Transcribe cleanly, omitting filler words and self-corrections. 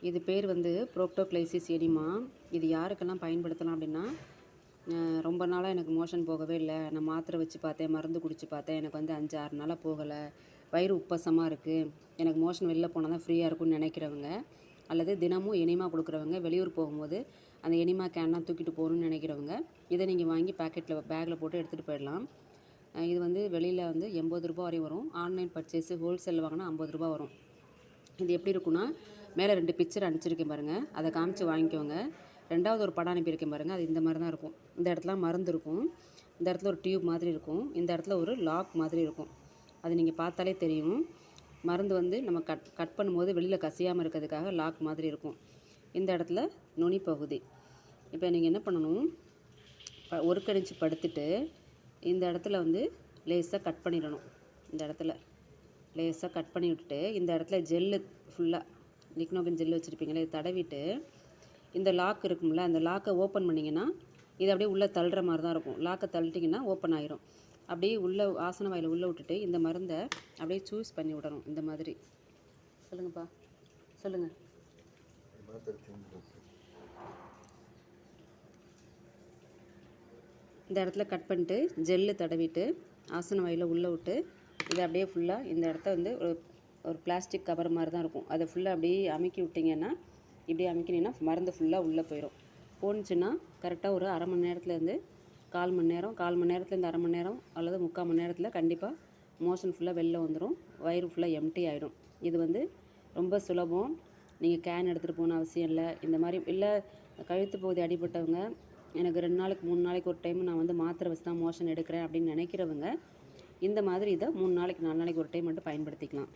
இது பேர் வந்து ப்ரோக்டோக்ளைசிஸ் எனிமா. இது யாருக்கெல்லாம் பயன்படுத்தலாம் அப்படின்னா, ரொம்ப நாளாக எனக்கு மோஷன் போகவே இல்லை, நான் மாத்திரை வச்சு பார்த்தேன், மருந்து குடிச்சு பார்த்தேன், எனக்கு வந்து 5, 6 நாளாக போகலை, வயிறு உப்பசமாக இருக்குது, எனக்கு மோஷன் வெளில போனால் தான் ஃப்ரீயாக இருக்கும்னு நினைக்கிறவங்க, அல்லது தினமும் எனிமா கொடுக்குறவங்க, வெளியூர் போகும்போது அந்த எனிமா கேன்லாம் தூக்கிட்டு போகணுன்னு நினைக்கிறவங்க, இதை நீங்கள் வாங்கி பேக்கில் போட்டு எடுத்துகிட்டு போயிடலாம். இது வந்து வெளியில் வந்து 80 ரூபா வரையும் வரும். ஆன்லைன் பர்ச்சேஸு ஹோல்சேல் வாங்கினா 50 ரூபா வரும். இது எப்படி இருக்குன்னா, மேலே 2 பிக்சர் அனுப்பிச்சிருக்கேன் பாருங்கள், அதை காமிச்சு வாங்கிக்கோங்க. 2வது ஒரு படம் அனுப்பியிருக்கேன் பாருங்கள், அது இந்த மாதிரி தான் இருக்கும். இந்த இடத்துல மருந்து இருக்கும், இந்த இடத்துல ஒரு டியூப் மாதிரி இருக்கும், இந்த இடத்துல ஒரு லாக் மாதிரி இருக்கும். அது நீங்கள் பார்த்தாலே தெரியும். மருந்து வந்து நம்ம கட் பண்ணும்போது வெளியில் கசியாமல் இருக்கிறதுக்காக லாக் மாதிரி இருக்கும். இந்த இடத்துல நுனி பகுதி. இப்போ நீங்கள் என்ன பண்ணணும், ஒருக்கணிச்சு படுத்துட்டு இந்த இடத்துல வந்து லேசாக கட் பண்ணிடணும். இந்த இடத்துல லேசாக கட் பண்ணி விட்டுட்டு, இந்த இடத்துல ஜெல்லு ஃபுல்லாக லிக்னோகன் ஜெல்லு வச்சுருப்பீங்களே, தடவிட்டு இந்த லாக் இருக்கும்ல, அந்த லாக்கை ஓப்பன் பண்ணிங்கன்னா இது அப்படியே உள்ளே தள்ளுற மாதிரி தான் இருக்கும். லாக்கை தள்ளிட்டிங்கன்னா ஓப்பன் ஆயிரும். அப்படியே உள்ளே ஆசன வாயில் உள்ளே விட்டுட்டு இந்த மருந்தை அப்படியே சூஸ் பண்ணி விடணும். இந்த மாதிரி சொல்லுங்கப்பா, சொல்லுங்கள். இந்த இடத்துல கட் பண்ணிட்டு ஜெல்லு தடவிட்டு ஆசன வாயில் உள்ளே விட்டு இதை அப்படியே ஃபுல்லாக இந்த இடத்த வந்து ஒரு பிளாஸ்டிக் கவர் மாதிரி தான் இருக்கும், அதை ஃபுல்லாக அப்படியே அமுக்கி விட்டிங்கன்னா, இப்படியே அமுக்கினீங்கன்னா மருந்து ஃபுல்லாக உள்ளே போயிடும். போணுச்சுன்னா கரெக்டாக ஒரு அரை மணி நேரத்துலேருந்து 1/4 மணி நேரம், 1/4 மணி நேரத்துலேருந்து அரை மணி நேரம் அல்லது 3/4 மணி நேரத்தில் கண்டிப்பாக மோஷன் ஃபுல்லாக வெளில வந்துடும், வயிறு ஃபுல்லாக எம்டி ஆகிடும். இது வந்து ரொம்ப சுலபம். நீங்கள் கேன் எடுத்துகிட்டு போகணும் அவசியம் இல்லை. இந்த மாதிரி இல்லை கழுத்து பகுதி அடிபட்டவங்க, எனக்கு 2 நாளைக்கு 3 நாளைக்கு ஒரு டைம் நான் வந்து மாத்திரை வச்சு தான் மோஷன் எடுக்கிறேன் அப்படின்னு நினைக்கிறவங்க, இந்த மாதிரி இதை 3 நாளைக்கு 4 நாளைக்கு ஒரு டைம் மட்டும் பயன்படுத்திக்கலாம்.